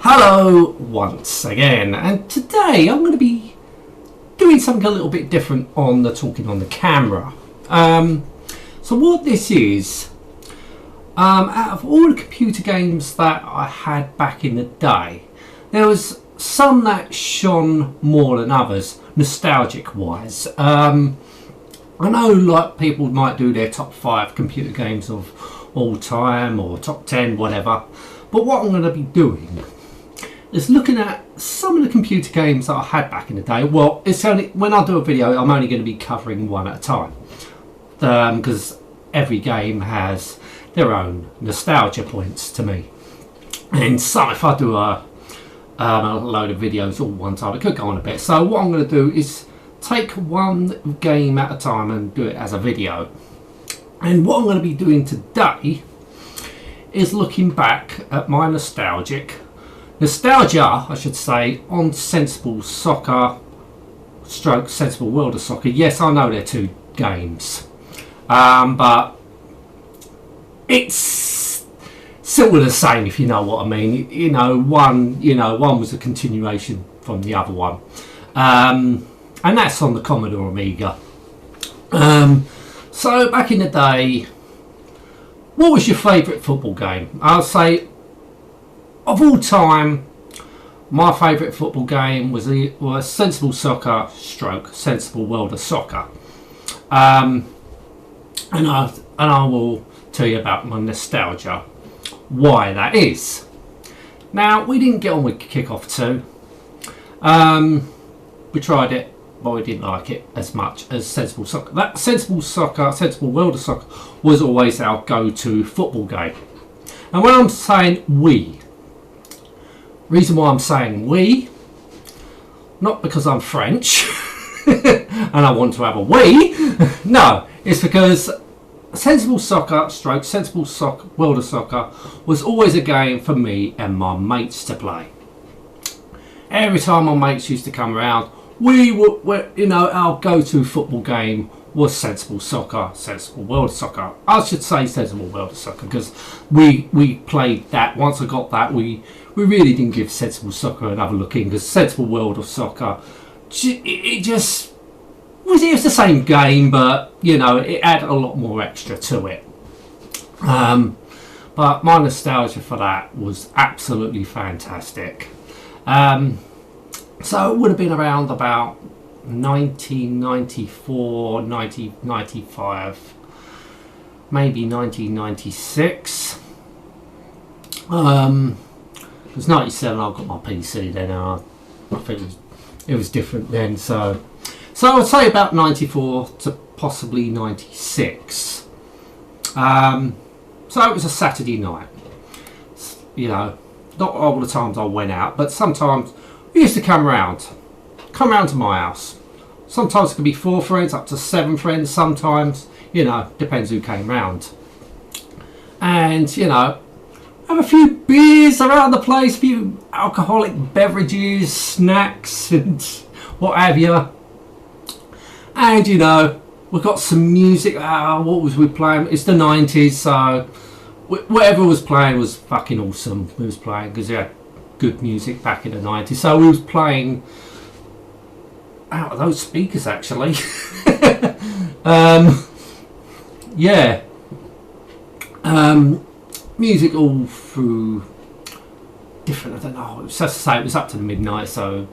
Hello once again, and today I'm going to be doing something a little bit different on the talking on the camera. So what this is, out of all the computer games that I had back in the day, there was some that shone more than others, nostalgic wise. I know like people might do their top 5 computer games of all time or top 10, whatever, but what I'm going to be doing is looking at some of the computer games that I had back in the day. Well, it's only when I do a video, I'm only going to be covering one at a time, because every game has their own nostalgia points to me. And so if I do a load of videos all one time, it could go on a bit. So what I'm going to do is take one game at a time and do it as a video. And what I'm going to be doing today is looking back at my nostalgia, I should say, on Sensible Soccer stroke Sensible World of Soccer. Yes, I know they're two games, but it's sort of the same, if you know what I mean. One was a continuation from the other one, and that's on the Commodore Amiga. So back in the day, what was your favourite football game? I'll say, of all time, my favourite football game was Sensible Soccer stroke Sensible World of Soccer. And I will tell you about my nostalgia, why that is. Now, we didn't get on with Kickoff 2. We tried it, but we didn't like it as much as Sensible Soccer. That Sensible World of Soccer was always our go-to football game. And when I'm saying we, reason why I'm saying we, not because I'm French and I want to have a we, no, it's because Sensible Soccer stroke Sensible World of Soccer was always a game for me and my mates to play. Every time my mates used to come around, our go-to football game was Sensible Soccer, Sensible World of Soccer. I should say Sensible World of Soccer, because we played that. Once I got that, we really didn't give Sensible Soccer another look in, because Sensible World of Soccer, it was the same game, but it had a lot more extra to it. But my nostalgia for that was absolutely fantastic. So it would have been around about 1994, 1995, maybe 1996. It was 97. I got my PC then. I think it was different then. So I would say about 94 to possibly 96. So it was a Saturday night. Not all the times I went out, but sometimes we used to come round to my house. Sometimes it could be 4 friends, up to 7 friends. Sometimes, depends who came round. And, have a few beers around the place, a few alcoholic beverages, snacks, and what have you. And, we've got some music. What was we playing? It's the 90s, so whatever was playing was fucking awesome. We was playing, because yeah, good music back in the 90s. So we was playing out of those speakers, actually. Yeah. Music all through different, I don't know, it was just to say, it was up to the midnight, so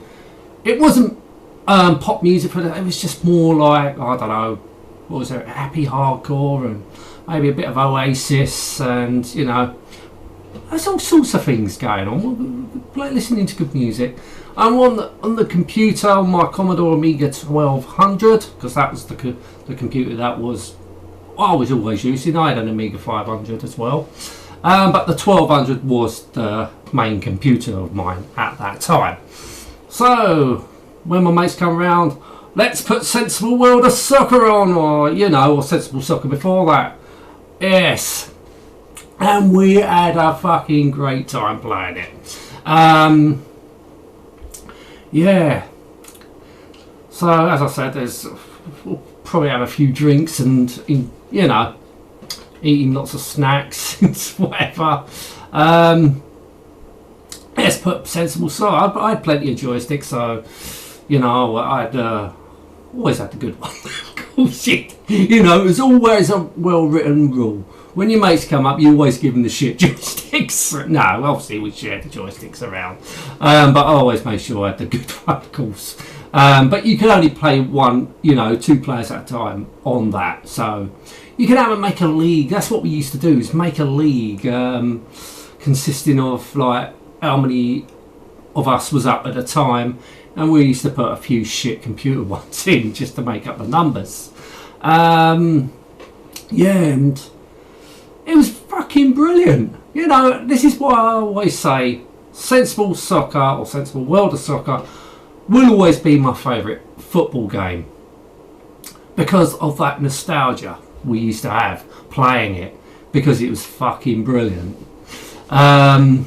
it wasn't pop music for that. It was just more like, I don't know, what was it, happy hardcore, and maybe a bit of Oasis, and there's all sorts of things going on. We're listening to good music. I'm on the computer, on my Commodore Amiga 1200, because that was the computer that I was always using. I had an Amiga 500 as well, but the 1200 was the main computer of mine at that time. So when my mates come around, let's put Sensible World of Soccer on, or Sensible Soccer before that. Yes. And we had a fucking great time playing it. Yeah. So as I said, we'll probably have a few drinks and eating lots of snacks and whatever. let's put sensible soccer. I had plenty of joysticks, so you know I'd always had the good one. Of course, you know, it was always a well-written rule. When your mates come up, you always give them the shit joysticks. No, obviously we shared the joysticks around, but I always made sure I had the good one, of course. But you can only play one, you know, 2 players at a time on that. So you can make a league. That's what we used to do, is make a league consisting of like how many of us was up at a time, and we used to put a few shit computer ones in just to make up the numbers. Yeah, and it was fucking brilliant. You know, this is why I always say sensible soccer or sensible world of soccer will always be my favourite football game, because of that nostalgia we used to have playing it, because it was fucking brilliant. Now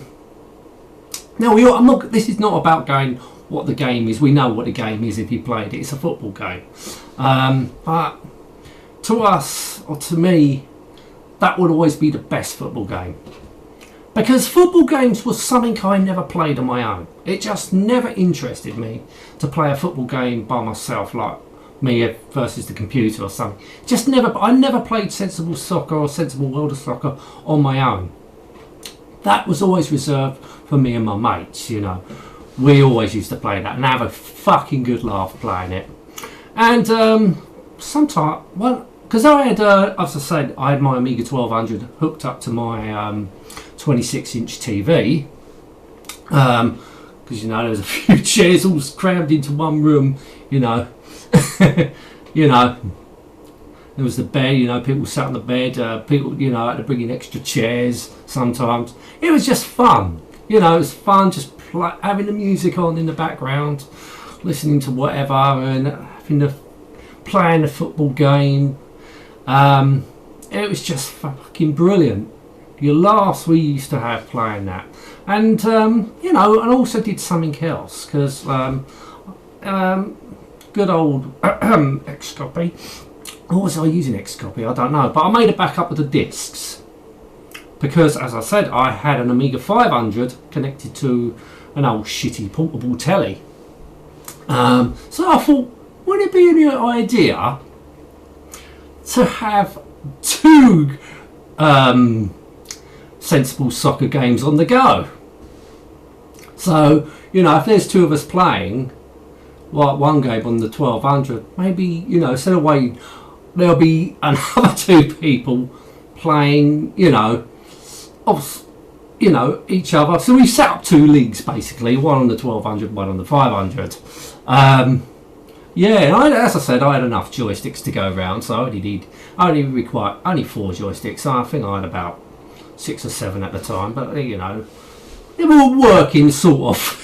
this is not about going what the game is. We know what the game is if you played it. It's a football game. But to us, or to me, that would always be the best football game. Because football games was something I never played on my own. It just never interested me to play a football game by myself, like me versus the computer or something. I never played sensible soccer or sensible world of soccer on my own. That was always reserved for me and my mates, you know. We always used to play that and have a fucking good laugh playing it. And sometimes, well, because I had, as I said, I had my Amiga 1200 hooked up to my 26-inch TV. Because, you know, there was a few chairs all crammed into one room, you know. You know, there was the bed, you know, people sat on the bed, people, you know, had to bring in extra chairs sometimes. It was just fun, you know, it was fun just having the music on in the background, listening to whatever, and playing the football game. It was just fucking brilliant. Your laughs we used to have playing that. And, you know, and also did something else, because good old Xcopy. Or was I using Xcopy? I don't know. But I made a backup of the discs, because, as I said, I had an Amiga 500 connected to an old shitty portable telly. So I thought, wouldn't it be any idea to have 2 sensible soccer games on the go? So, you know, if there's 2 of us playing, like one game on the 1200, maybe, you know, instead of waiting, there'll be another 2 people playing, you know, each other. So we set up 2 leagues basically, one on the 1200, one on the 500. Yeah, and as I said, I had enough joysticks to go around, so I only required 4 joysticks. So I think I had about 6 or 7 at the time, but you know, they were all working sort of.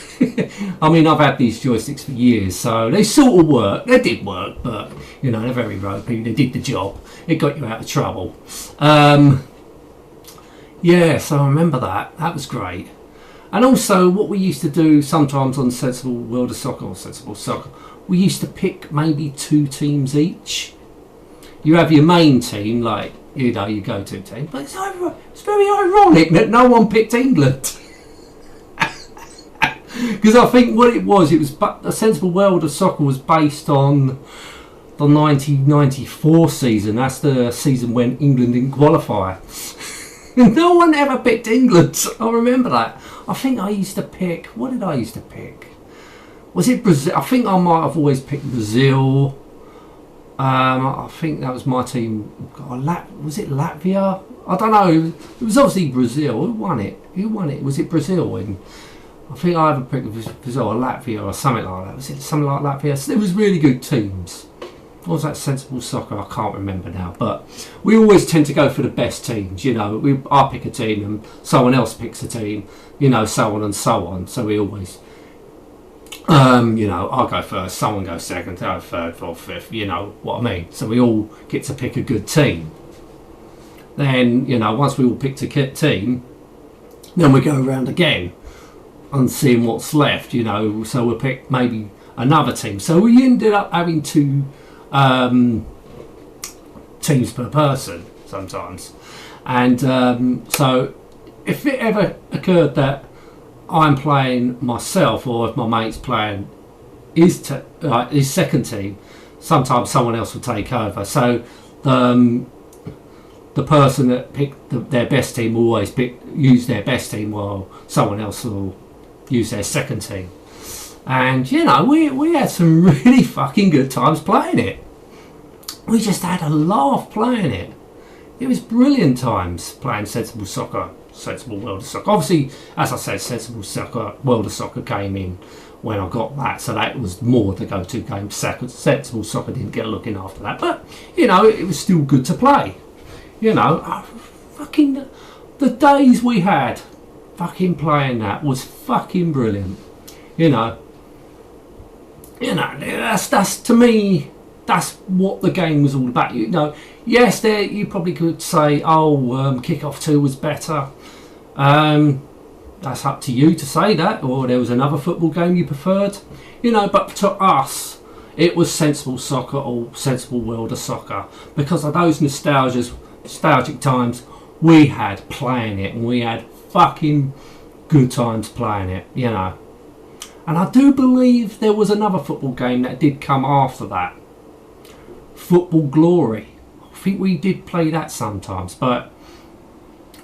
I mean, I've had these joysticks for years, so they sort of work. They did work, but you know, they're very ropey. They did the job. It got you out of trouble. Yeah, so I remember that. That was great. And also, what we used to do sometimes on Sensible World of Soccer or Sensible Soccer, we used to pick maybe 2 teams each. You have your main team, like, you know, your go-to team, but it's very ironic that no one picked England. Because I think what it was a Sensible World of Soccer was based on the 1994 season. That's the season when England didn't qualify. No one ever picked England. I remember that. I think I used to pick... What did I used to pick? Was it Brazil? I think I might have always picked Brazil. I think that was my team. Was it Latvia? I don't know. It was obviously Brazil. Who won it? Was it Brazil? I think I either picked Brazil or Latvia or something like that. Was it something like Latvia? It was really good teams. What was that Sensible Soccer? I can't remember now. But we always tend to go for the best teams. You know, I pick a team and someone else picks a team. You know, so on and so on. So we always, you know, I'll go first, someone goes second, third, fourth, fifth. You know what I mean? So we all get to pick a good team. Then, you know, once we all picked a team, then we go around again and seeing what's left. You know, so we'll pick maybe another team. So we ended up having 2 teams per person sometimes, and so if it ever occurred that I'm playing myself, or if my mate's playing his second team, sometimes someone else will take over. So the person that picked their best team will always use their best team, while someone else will use their second team. And you know, we had some really fucking good times playing it. We just had a laugh playing it. It was brilliant times playing Sensible Soccer, Sensible World of Soccer. Obviously, as I said, Sensible Soccer, World of Soccer came in when I got that, so that was more the go-to game. Sensible Soccer didn't get a look in after that, but you know, it was still good to play. You know, fucking the days we had fucking playing that was fucking brilliant. You know, that's to me, that's what the game was all about. You know, yes, there you probably could say, oh, Kickoff 2 was better. That's up to you to say that, or there was another football game you preferred. You know, but to us, it was Sensible Soccer or Sensible World of Soccer, because of those nostalgic times we had playing it, and we had fucking good times playing it, you know. And I do believe there was another football game that did come after that, Football Glory. I think we did play that sometimes, but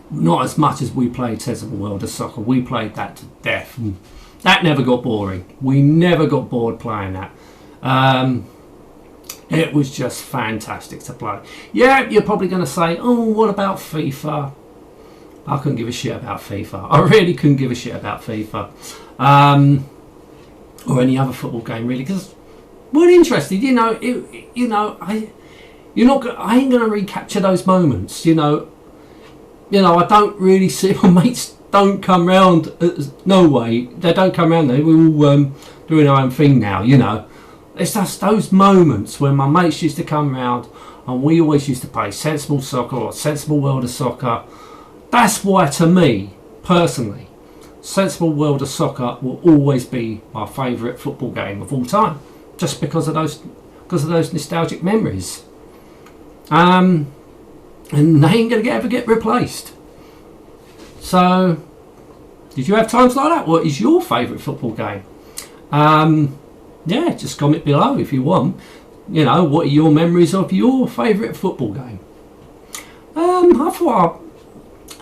not as much as we played Sensible World of Soccer. We played that to death, and that never got boring. We never got bored playing that. It was just fantastic to play. Yeah, you're probably going to say, oh, what about FIFA? I couldn't give a shit about FIFA. I really couldn't give a shit about FIFA. Or any other football game, really, because we're interested. You know, I ain't going to recapture those moments. You know, I don't really see my mates don't come round. No way, they don't come round. We're all doing our own thing now. You know, it's just those moments when my mates used to come round, and we always used to play Sensible Soccer or Sensible World of Soccer. That's why, to me personally, Sensible World of Soccer will always be my favourite football game of all time, just because of those nostalgic memories. And they ain't gonna ever get replaced. So, did you have times like that? What is your favourite football game? Yeah, just comment below if you want. You know, what are your memories of your favourite football game? I thought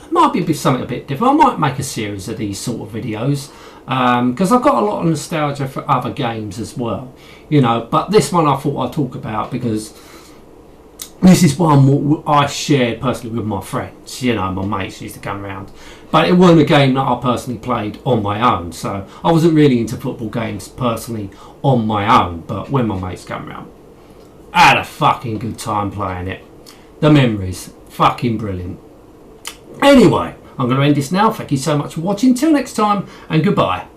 it might be something a bit different. I might make a series of these sort of videos, because I've got a lot of nostalgia for other games as well. You know, but this one I thought I'd talk about because this is one I shared personally with my friends. You know, my mates used to come around, but it wasn't a game that I personally played on my own. So I wasn't really into football games personally on my own. But when my mates come around, I had a fucking good time playing it. The memories, fucking brilliant. Anyway, I'm going to end this now. Thank you so much for watching. Till next time, and goodbye.